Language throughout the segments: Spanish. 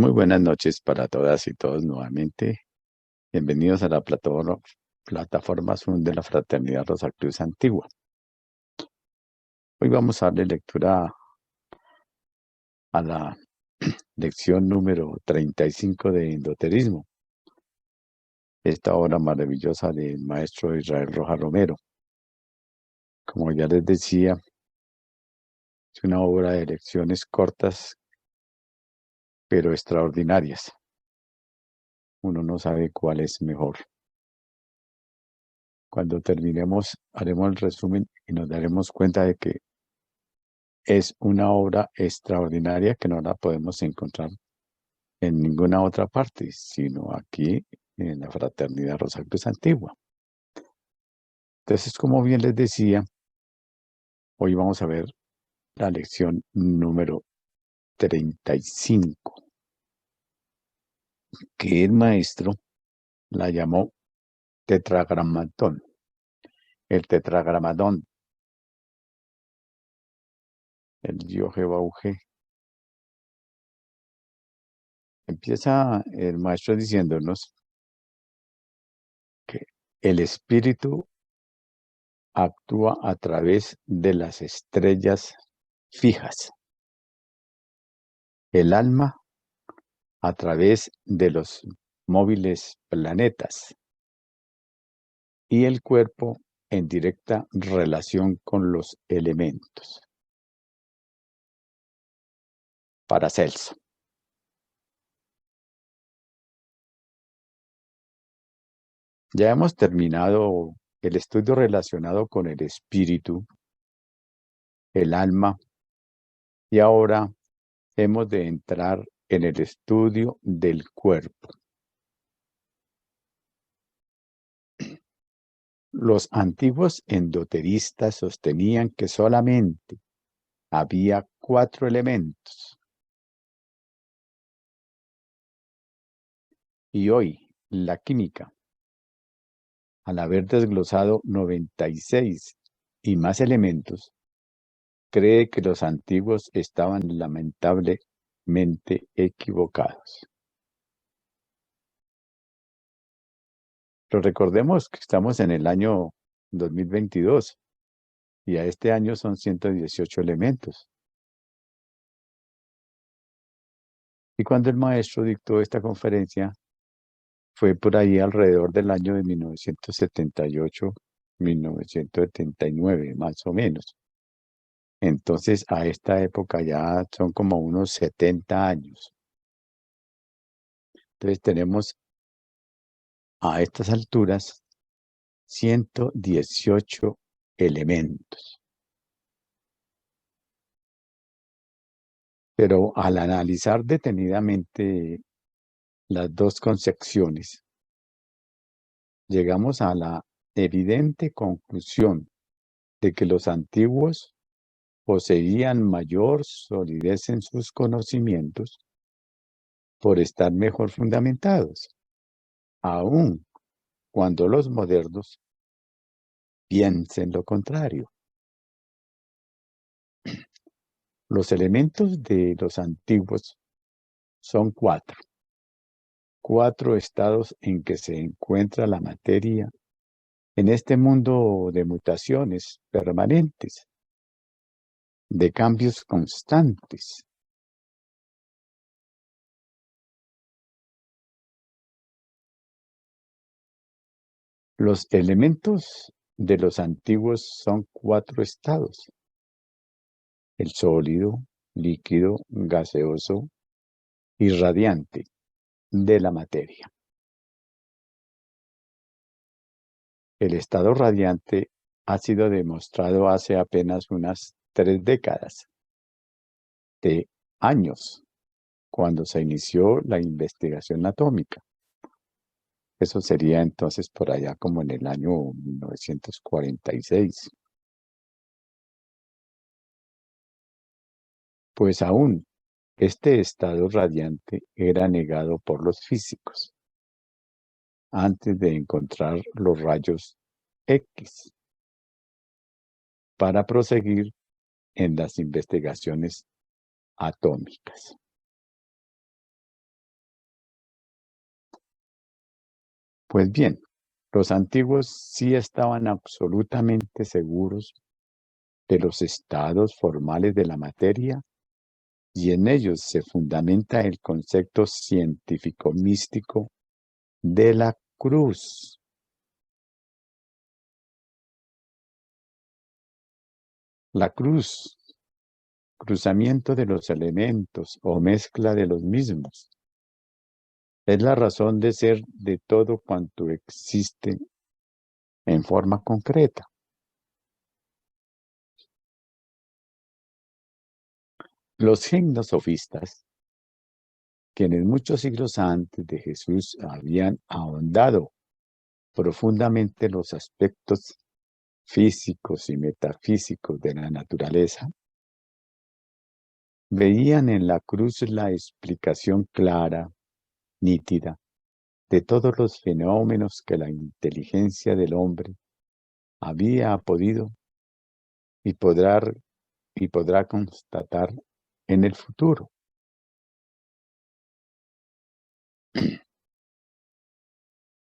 Muy buenas noches para todas y todos nuevamente. Bienvenidos a la plataforma Zoom de la Fraternidad Rosacruz Antigua. Hoy vamos a darle lectura a la lección número 35 de Endoterismo, esta obra maravillosa del maestro Israel Rojas Romero. Como ya les decía, es una obra de lecciones cortas pero extraordinarias. Uno no sabe cuál es mejor. Cuando terminemos, haremos el resumen y nos daremos cuenta de que es una obra extraordinaria que no la podemos encontrar en ninguna otra parte, sino aquí en la Fraternidad Rosacruz Antigua. Entonces, como bien les decía, hoy vamos a ver la lección número 35, que el maestro la llamó tetragramatón. El tetragramatón, el Yoje-Bauge. Empieza el maestro diciéndonos que el espíritu actúa a través de las estrellas fijas, el alma a través de los móviles planetas y el cuerpo en directa relación con los elementos. Paracelso. Ya hemos terminado el estudio relacionado con el espíritu, el alma, y ahora hemos de entrar en el estudio del cuerpo. Los antiguos endoteristas sostenían que solamente había 4 elementos. Y hoy, la química, al haber desglosado 96 y más elementos, cree que los antiguos estaban lamentablemente equivocados. Pero recordemos que estamos en el año 2022 y a este año son 118 elementos. Y cuando el maestro dictó esta conferencia, fue por ahí alrededor del año de 1978, 1979, más o menos. Entonces, a esta época ya son como unos 70 años. Entonces, tenemos a estas alturas 118 elementos. Pero al analizar detenidamente las dos concepciones, llegamos a la evidente conclusión de que los antiguos poseían mayor solidez en sus conocimientos por estar mejor fundamentados, aun cuando los modernos piensen lo contrario. Los elementos de los antiguos son 4. 4 estados en que se encuentra la materia en este mundo de mutaciones permanentes, de cambios constantes. Los elementos de los antiguos son 4 estados: el sólido, líquido, gaseoso y radiante de la materia. El estado radiante ha sido demostrado hace apenas unas 3 décadas de años, cuando se inició la investigación atómica. Eso sería entonces por allá como en el año 1946. Pues aún este estado radiante era negado por los físicos antes de encontrar los rayos X para proseguir en las investigaciones atómicas. Pues bien, los antiguos sí estaban absolutamente seguros de los estados formales de la materia y en ellos se fundamenta el concepto científico místico de la cruz. La cruz, cruzamiento de los elementos o mezcla de los mismos, es la razón de ser de todo cuanto existe en forma concreta. Los gimnosofistas, quienes muchos siglos antes de Jesús habían ahondado profundamente los aspectos físicos y metafísicos de la naturaleza, veían en la cruz la explicación clara, nítida, de todos los fenómenos que la inteligencia del hombre había podido y podrá constatar en el futuro.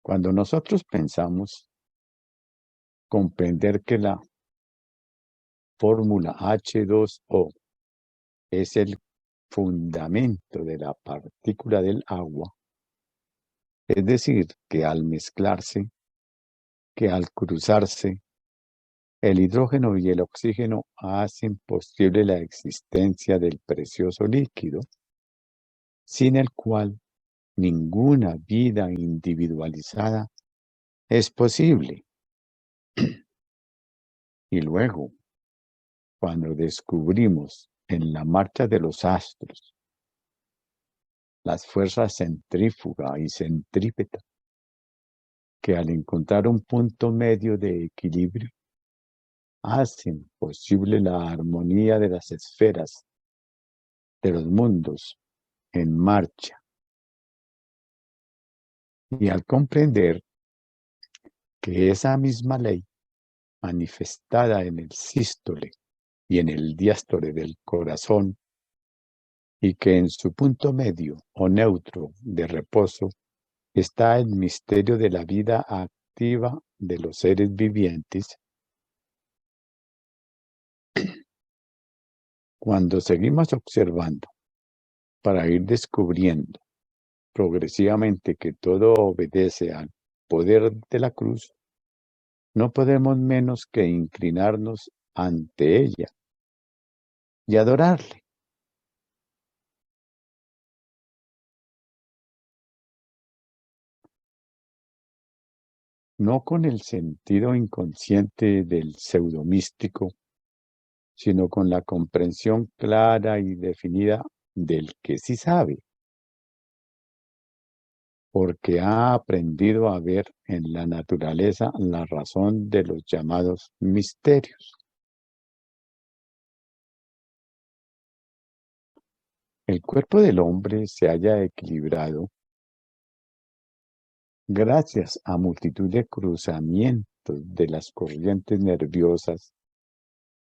Cuando nosotros pensamos comprender que la fórmula H2O es el fundamento de la partícula del agua, es decir, que al mezclarse, que al cruzarse, el hidrógeno y el oxígeno hacen posible la existencia del precioso líquido, sin el cual ninguna vida individualizada es posible. Y luego, cuando descubrimos en la marcha de los astros las fuerzas centrífuga y centrípeta, que al encontrar un punto medio de equilibrio, hacen posible la armonía de las esferas, de los mundos en marcha. Y al comprender que esa misma ley, manifestada en el sístole y en el diástole del corazón, y que en su punto medio o neutro de reposo está el misterio de la vida activa de los seres vivientes, cuando seguimos observando para ir descubriendo progresivamente que todo obedece al poder de la cruz, no podemos menos que inclinarnos ante ella y adorarle. No con el sentido inconsciente del pseudomístico, sino con la comprensión clara y definida del que sí sabe, porque ha aprendido a ver en la naturaleza la razón de los llamados misterios. El cuerpo del hombre se halla equilibrado gracias a multitud de cruzamientos de las corrientes nerviosas,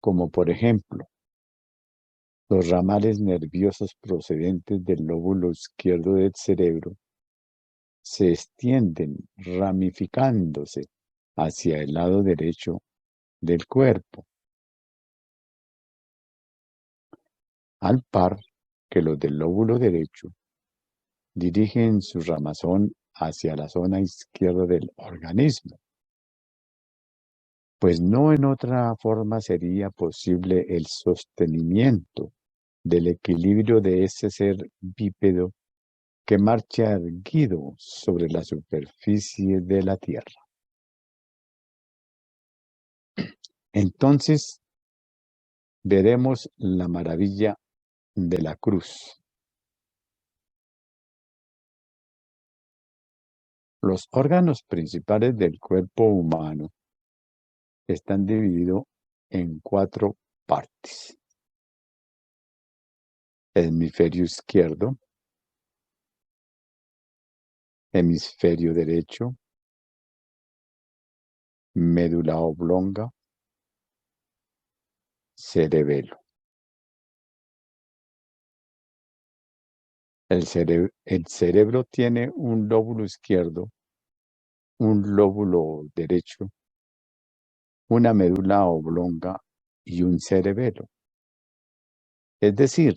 como por ejemplo, los ramales nerviosos procedentes del lóbulo izquierdo del cerebro se extienden ramificándose hacia el lado derecho del cuerpo, al par que los del lóbulo derecho dirigen su ramazón hacia la zona izquierda del organismo, pues no en otra forma sería posible el sostenimiento del equilibrio de ese ser bípedo que marcha erguido sobre la superficie de la tierra. Entonces veremos la maravilla de la cruz. Los órganos principales del cuerpo humano están divididos en 4 partes: hemisferio izquierdo, hemisferio derecho, médula oblonga, cerebelo. El cerebro tiene un lóbulo izquierdo un lóbulo derecho, una médula oblonga y un cerebelo. Es decir,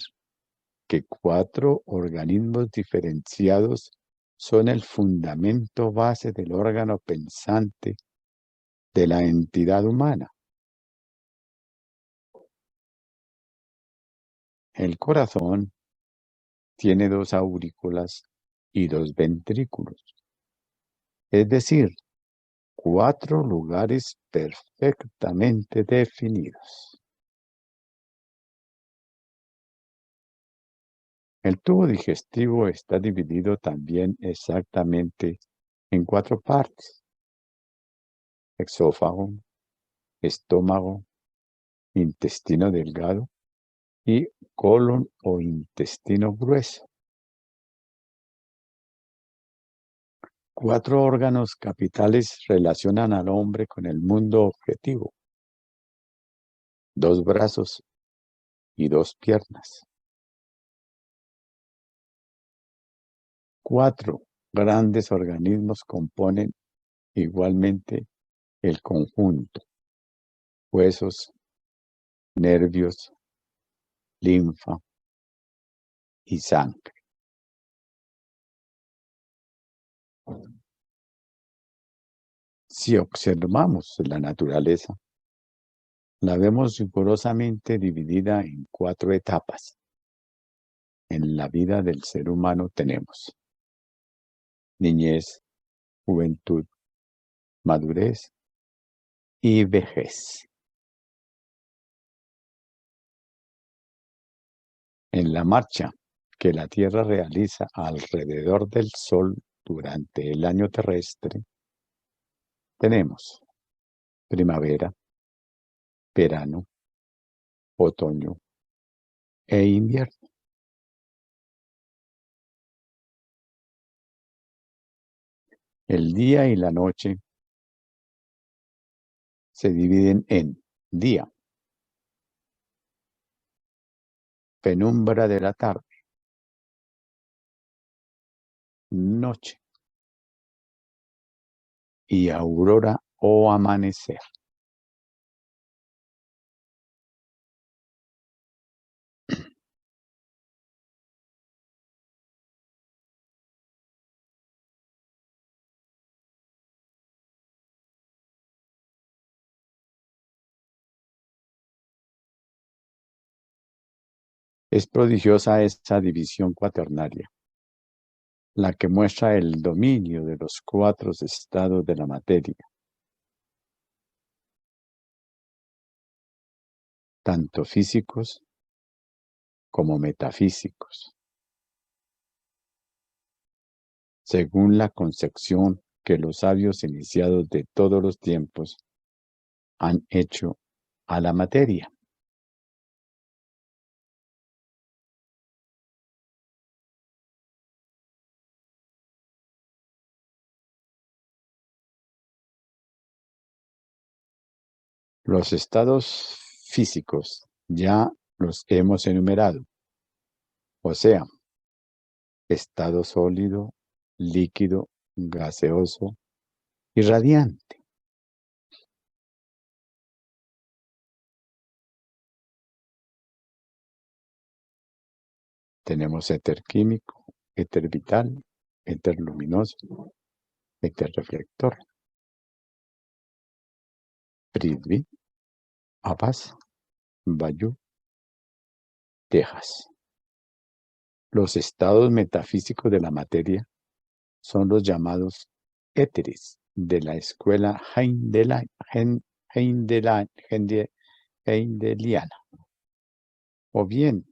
que 4 organismos diferenciados son el fundamento base del órgano pensante de la entidad humana. El corazón tiene 2 aurículas y 2 ventrículos, es decir, 4 lugares perfectamente definidos. El tubo digestivo está dividido también exactamente en 4 partes: esófago, estómago, intestino delgado y colon o intestino grueso. 4 órganos capitales relacionan al hombre con el mundo objetivo: 2 brazos y 2 piernas. 4 grandes organismos componen igualmente el conjunto: huesos, nervios, linfa y sangre. Si observamos la naturaleza, la vemos rigurosamente dividida en 4 etapas. En la vida del ser humano tenemos niñez, juventud, madurez y vejez. En la marcha que la Tierra realiza alrededor del Sol durante el año terrestre, tenemos primavera, verano, otoño e invierno. El día y la noche se dividen en día, penumbra de la tarde; noche y aurora o amanecer. Es prodigiosa esta división cuaternaria, la que muestra el dominio de los 4 estados de la materia, tanto físicos como metafísicos, según la concepción que los sabios iniciados de todos los tiempos han hecho a la materia. Los estados físicos ya los hemos enumerado, o sea, estado sólido, líquido, gaseoso y radiante. Tenemos éter químico, éter vital, éter luminoso, éter reflector, Prithvi, Apas, Vayu, Tejas. Los estados metafísicos de la materia son los llamados éteres de la escuela heindeliana, o bien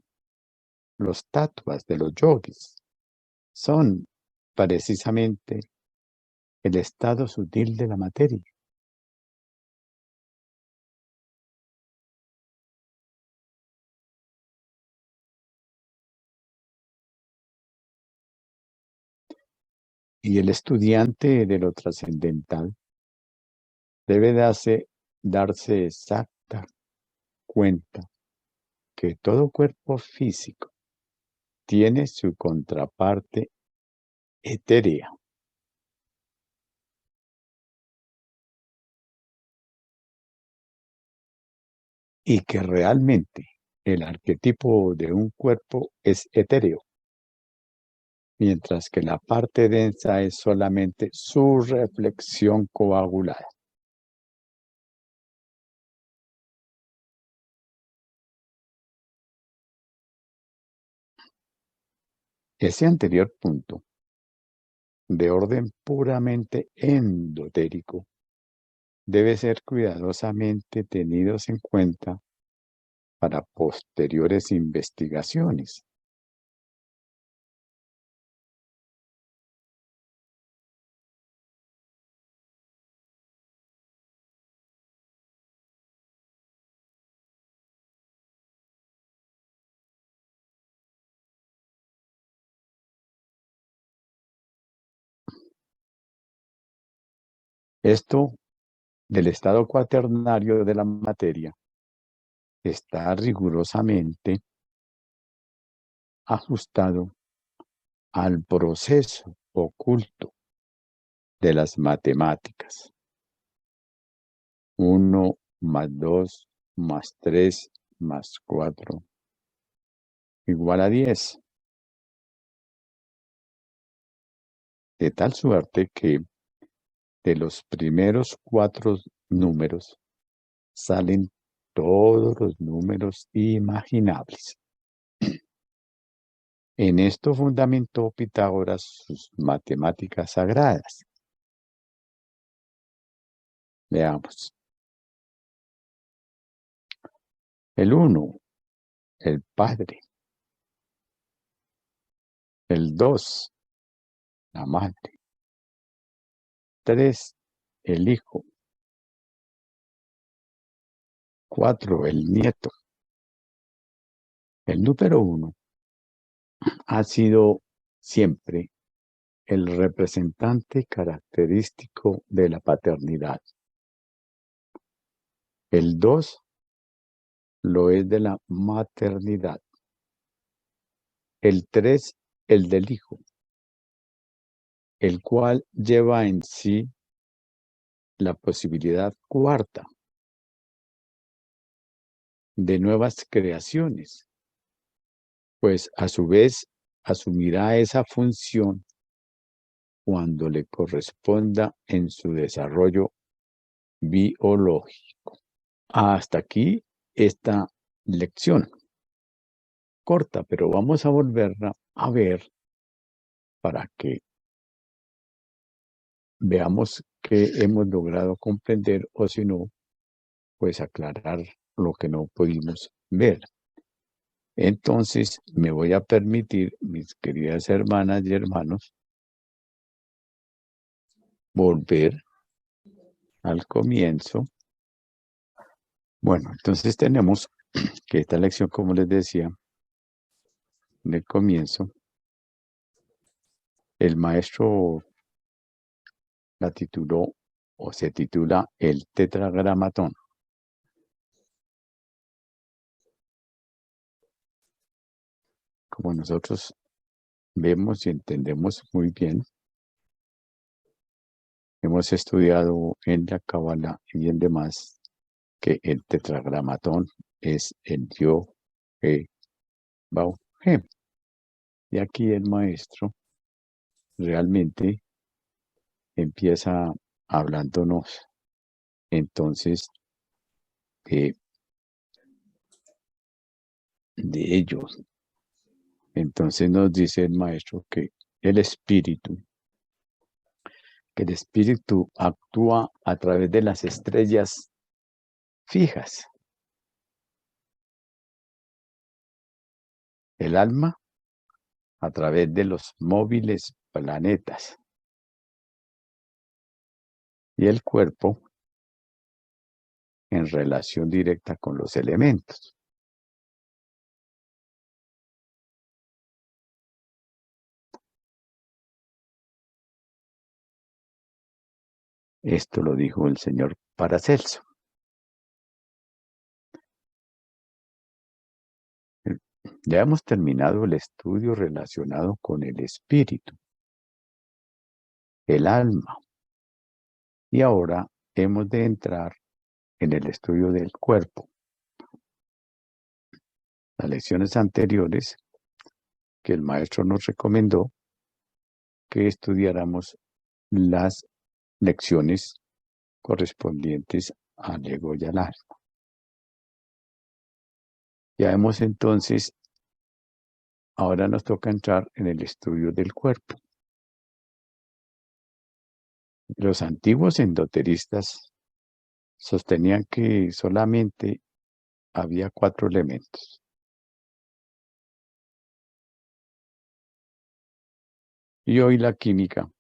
los tattvas de los yogis. Son precisamente el estado sutil de la materia. Y el estudiante de lo trascendental debe darse exacta cuenta que todo cuerpo físico tiene su contraparte etérea. y que realmente el arquetipo de un cuerpo es etéreo, mientras que la parte densa es solamente su reflexión coagulada. Ese anterior punto, de orden puramente endotérico, debe ser cuidadosamente tenidos en cuenta para posteriores investigaciones. Esto del estado cuaternario de la materia está rigurosamente ajustado al proceso oculto de las matemáticas. 1 más 2 más 3 más 4 igual a 10. De tal suerte que de los primeros 4 números salen todos los números imaginables. En esto fundamentó Pitágoras sus matemáticas sagradas. Veamos. El 1, el Padre. El 2, la Madre. 3, el Hijo. 4, el Nieto. El número 1 ha sido siempre el representante característico de la paternidad. El 2 lo es de la maternidad. El 3, el del Hijo, el cual lleva en sí la posibilidad cuarta de nuevas creaciones, pues a su vez asumirá esa función cuando le corresponda en su desarrollo biológico. Hasta aquí esta lección. Corta, pero vamos a volverla a ver para que veamos qué hemos logrado comprender o si no, pues aclarar lo que no pudimos ver. Entonces, me voy a permitir, mis queridas hermanas y hermanos, volver al comienzo. Bueno, entonces tenemos que esta lección, como les decía, en el comienzo, el maestro la tituló o se titula El Tetragramatón. Como nosotros vemos y entendemos muy bien, hemos estudiado en la Cábala y en demás que el Tetragramatón es el Yo, Bau, He. Y aquí el maestro realmente empieza hablándonos entonces de ellos. Entonces nos dice el maestro que el espíritu actúa a través de las estrellas fijas. El alma a través de los móviles planetas. Y el cuerpo en relación directa con los elementos. Esto lo dijo el señor Paracelso. Ya hemos terminado el estudio relacionado con el espíritu, el alma, y ahora hemos de entrar en el estudio del cuerpo. las lecciones anteriores que el maestro nos recomendó que estudiáramos las lecciones correspondientes al ego y al alma. Ya hemos entonces, ahora nos toca entrar en el estudio del cuerpo. Los antiguos endoteristas sostenían que solamente había 4 elementos. Y hoy la química,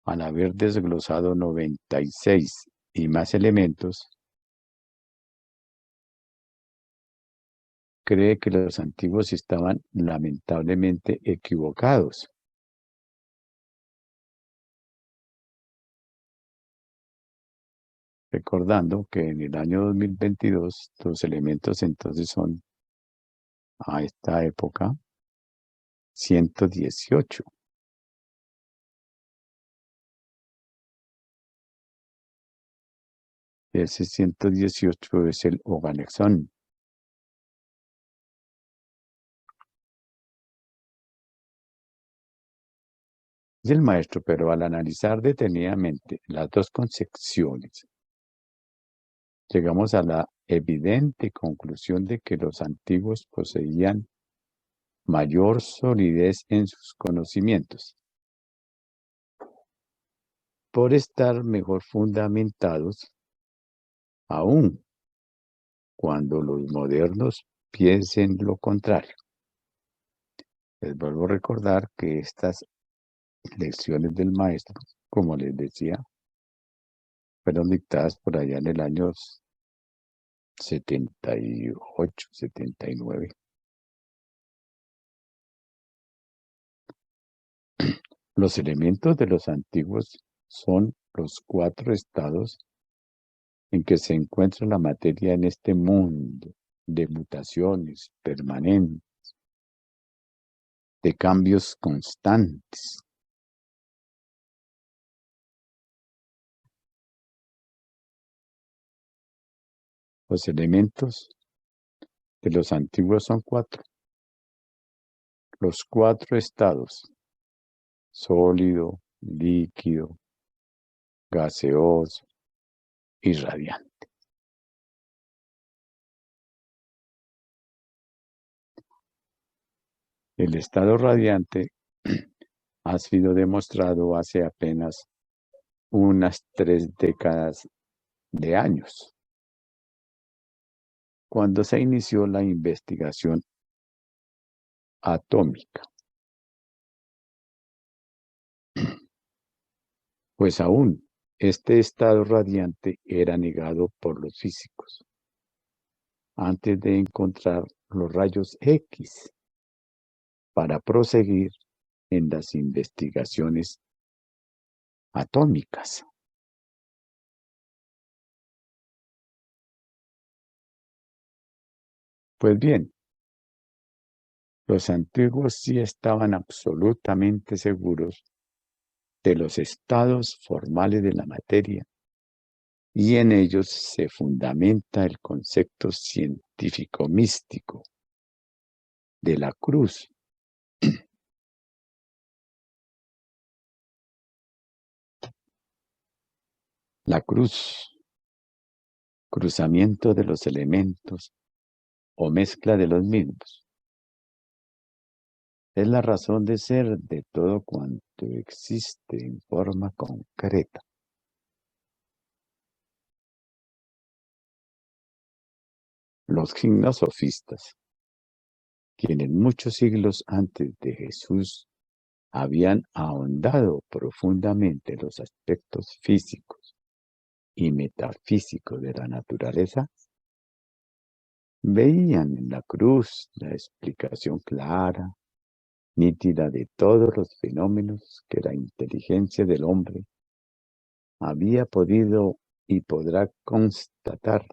al haber desglosado 96 y más elementos, cree que los antiguos estaban lamentablemente equivocados. Recordando que en el año 2022 los elementos entonces son, a esta época, 118. Ese 118 es el Oganexón. Es el maestro, pero al analizar detenidamente las dos concepciones, llegamos a la evidente conclusión de que los antiguos poseían mayor solidez en sus conocimientos, por estar mejor fundamentados, aun cuando los modernos piensen lo contrario. Les vuelvo a recordar que estas lecciones del maestro, como les decía, fueron dictadas por allá en el año 78, 79. Los elementos de los antiguos son los 4 estados en que se encuentra la materia en este mundo de mutaciones permanentes, de cambios constantes. Los elementos de los antiguos son 4. Los 4 estados: sólido, líquido, gaseoso y radiante. El estado radiante ha sido demostrado hace apenas unas 3 décadas de años, cuando se inició la investigación atómica. Pues aún este estado radiante era negado por los físicos, antes de encontrar los rayos X para proseguir en las investigaciones atómicas. Pues bien, los antiguos sí estaban absolutamente seguros de los estados formales de la materia, y en ellos se fundamenta el concepto científico místico de la cruz. La cruz, cruzamiento de los elementos o mezcla de los mismos, es la razón de ser de todo cuanto existe en forma concreta. Los gimnosofistas, quienes muchos siglos antes de Jesús habían ahondado profundamente en los aspectos físicos y metafísicos de la naturaleza, veían en la cruz la explicación clara, nítida de todos los fenómenos que la inteligencia del hombre había podido y podrá constatar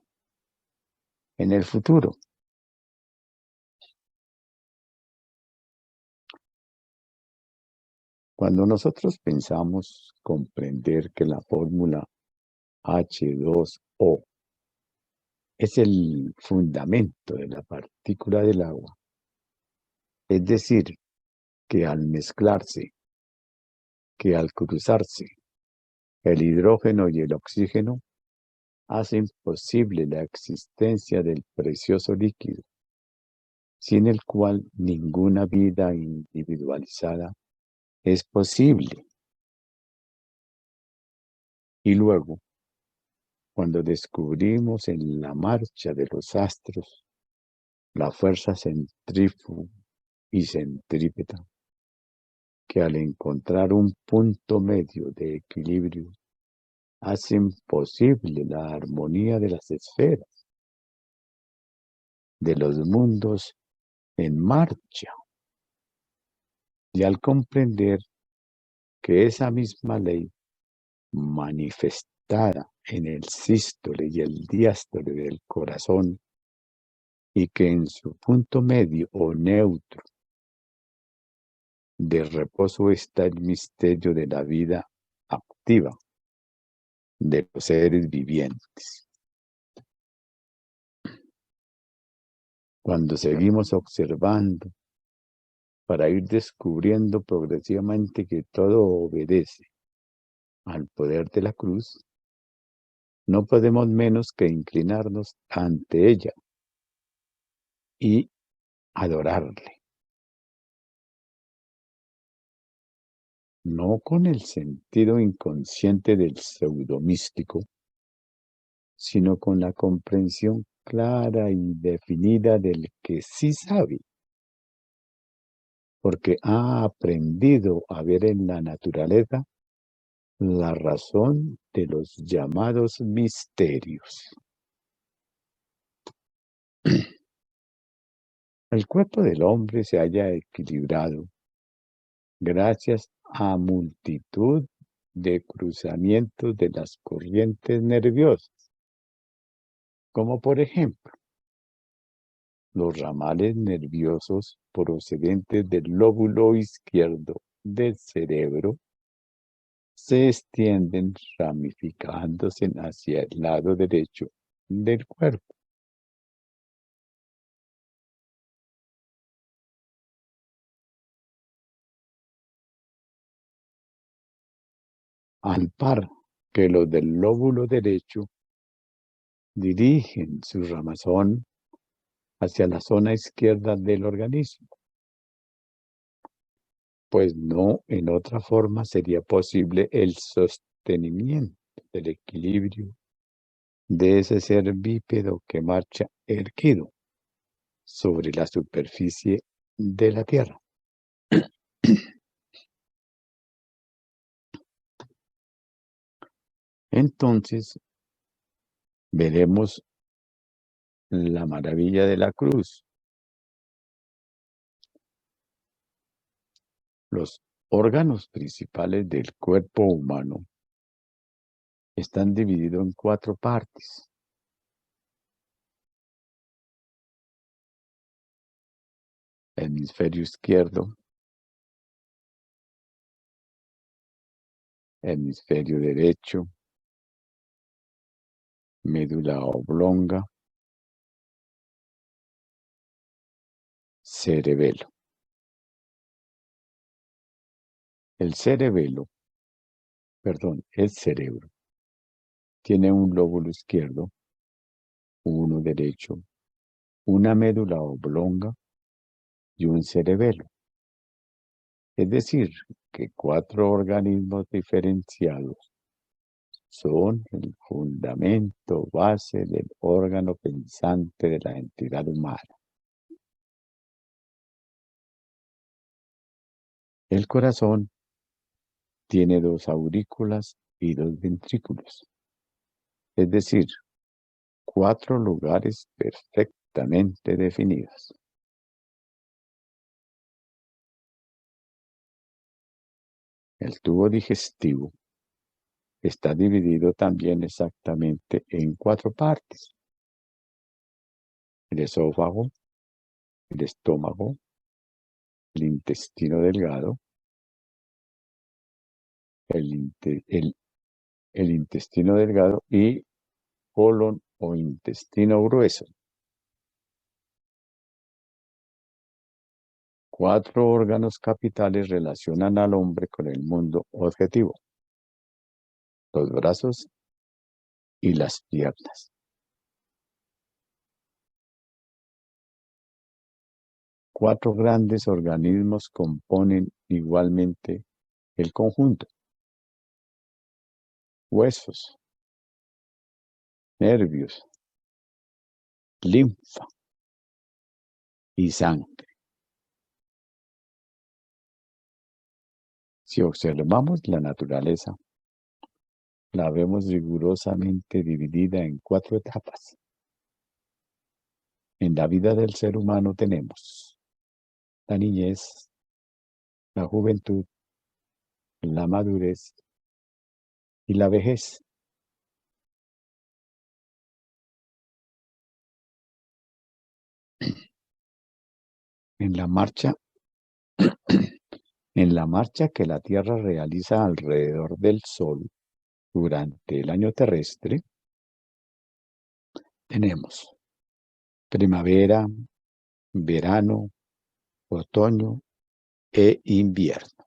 en el futuro. Cuando nosotros pensamos comprender que la fórmula H2O es el fundamento de la partícula del agua. Es decir, que al mezclarse, que al cruzarse, el hidrógeno y el oxígeno hacen posible la existencia del precioso líquido, sin el cual ninguna vida individualizada es posible. Y luego, cuando descubrimos en la marcha de los astros la fuerza centrífuga y centrípeta, que al encontrar un punto medio de equilibrio, hacen posible la armonía de las esferas, de los mundos en marcha. Y al comprender que esa misma ley manifestada en el sístole y el diástole del corazón, y que en su punto medio o neutro de reposo está el misterio de la vida activa de los seres vivientes. Cuando seguimos observando para ir descubriendo progresivamente que todo obedece al poder de la cruz, no podemos menos que inclinarnos ante ella y adorarle. No con el sentido inconsciente del pseudomístico, sino con la comprensión clara y definida del que sí sabe, porque ha aprendido a ver en la naturaleza la razón de los llamados misterios. El cuerpo del hombre se halla equilibrado gracias a multitud de cruzamientos de las corrientes nerviosas, como por ejemplo los ramales nerviosos procedentes del lóbulo izquierdo del cerebro se extienden ramificándose hacia el lado derecho del cuerpo. Al par que los del lóbulo derecho dirigen su ramazón hacia la zona izquierda del organismo, pues no en otra forma sería posible el sostenimiento del equilibrio de ese ser bípedo que marcha erguido sobre la superficie de la Tierra. Entonces, veremos la maravilla de la cruz. Los órganos principales del cuerpo humano están divididos en 4 partes. Hemisferio izquierdo, hemisferio derecho, médula oblonga, cerebelo. El cerebro tiene un lóbulo izquierdo, uno derecho, una médula oblonga y un cerebelo. Es decir, que 4 organismos diferenciados son el fundamento base del órgano pensante de la entidad humana. El corazón tiene 2 aurículas y 2 ventrículos, es decir, 4 lugares perfectamente definidos. El tubo digestivo está dividido también exactamente en 4 partes: el esófago, el estómago, el intestino delgado, el intestino delgado y colon o intestino grueso. 4 órganos capitales relacionan al hombre con el mundo objetivo: los brazos y las piernas. 4 grandes organismos componen igualmente el conjunto: huesos, nervios, linfa y sangre. Si observamos la naturaleza, la vemos rigurosamente dividida en 4 etapas. En la vida del ser humano tenemos la niñez, la juventud, la madurez y la vejez. En la marcha, en la marcha que la Tierra realiza alrededor del Sol durante el año terrestre, tenemos primavera, verano, otoño e invierno.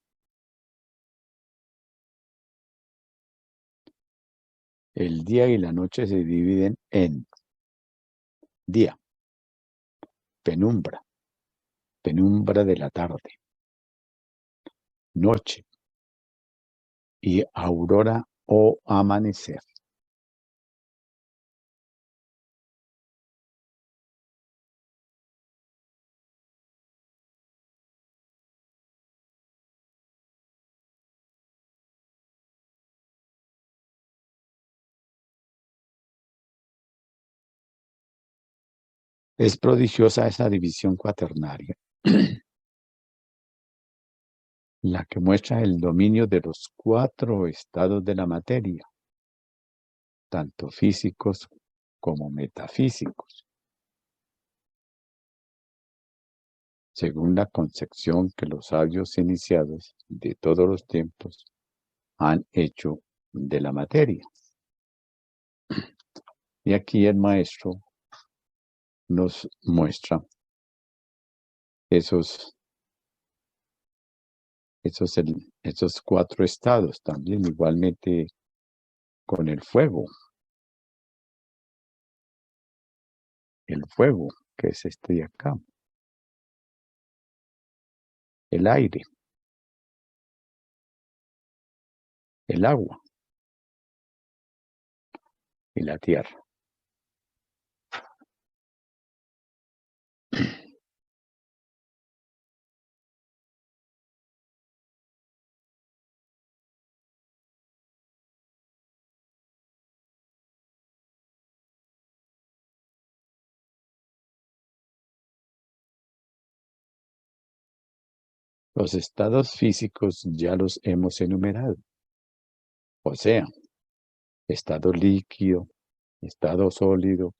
El día y la noche se dividen en día, penumbra, penumbra de la tarde, noche y aurora o amanecer. Es prodigiosa esa división cuaternaria, la que muestra el dominio de los 4 estados de la materia, tanto físicos como metafísicos, según la concepción que los sabios iniciados de todos los tiempos han hecho de la materia. Y aquí el maestro nos muestra esos 4 estados, también igualmente con el fuego, que es este de acá, el aire, el agua y la tierra. Los estados físicos ya los hemos enumerado, o sea, estado líquido, estado sólido,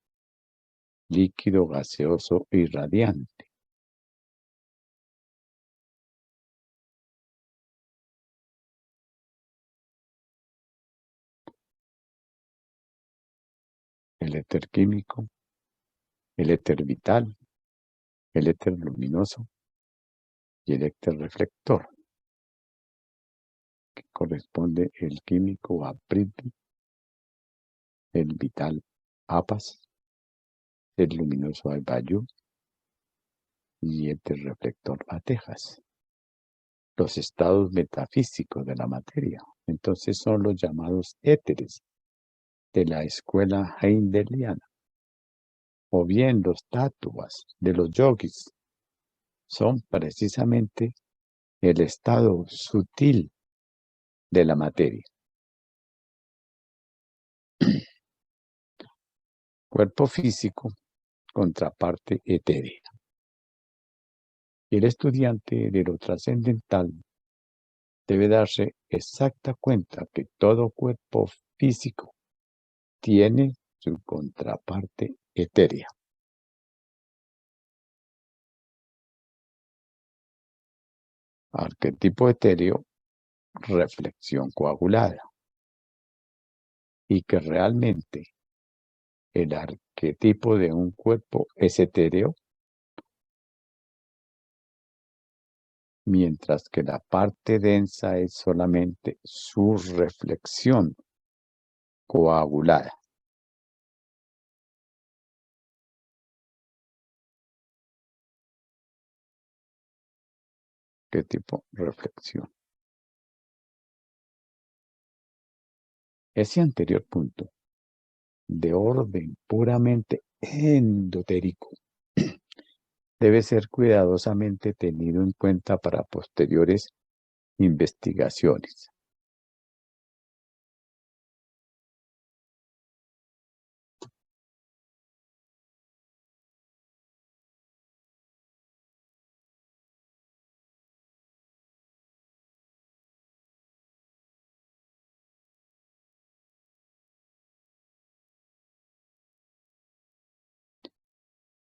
líquido, gaseoso y radiante. El éter químico, el éter vital, el éter luminoso y el éter reflector, que corresponde el químico a Prithvi, el vital Apas, el luminoso a Vayu y el reflector a Tejas. Los estados metafísicos de la materia, entonces, son los llamados éteres de la escuela heideliana, o bien los tattvas de los yogis, son precisamente el estado sutil de la materia. Cuerpo físico, contraparte etérea. El estudiante de lo trascendental debe darse exacta cuenta que todo cuerpo físico tiene su contraparte etérea. Arquetipo etéreo, reflexión coagulada. Y que realmente el arquetipo de un cuerpo es etéreo, mientras que la parte densa es solamente su reflexión coagulada. ¿Qué tipo de reflexión? Ese anterior punto, de orden puramente endotérico, debe ser cuidadosamente tenido en cuenta para posteriores investigaciones.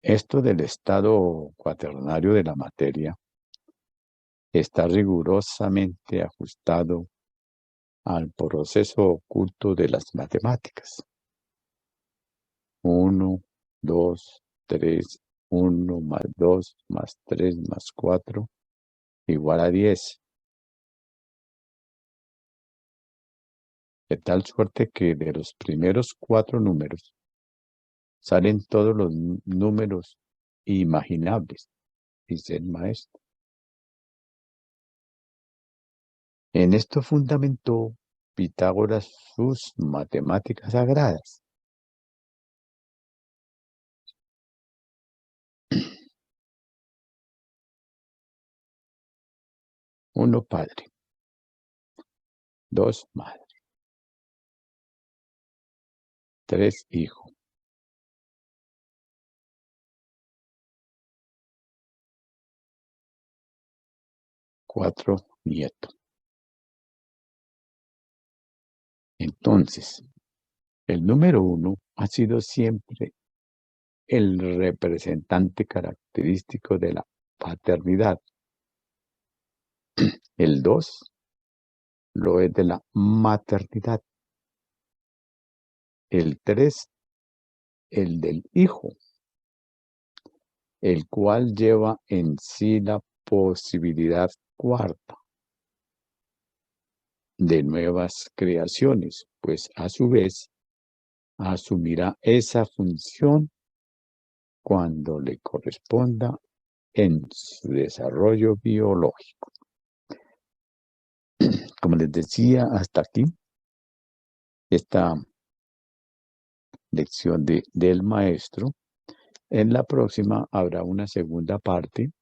Esto del estado cuaternario de la materia está rigurosamente ajustado al proceso oculto de las matemáticas. 1, 2, 3, 1 más 2 más 3 más 4 igual a 10. De tal suerte que de los primeros 4 números salen todos los números imaginables, dice el maestro. En esto fundamentó Pitágoras sus matemáticas sagradas. Uno padre, dos madre, tres hijo, cuatro nieto. Entonces, el número 1 ha sido siempre el representante característico de la paternidad. El 2 lo es de la maternidad. El 3, el del hijo, el cual lleva en sí la posibilidad cuarta de nuevas creaciones, pues a su vez asumirá esa función cuando le corresponda en su desarrollo biológico. Como les decía, hasta aquí esta lección del maestro. En la próxima habrá una segunda parte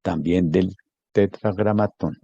también del tetragramatón.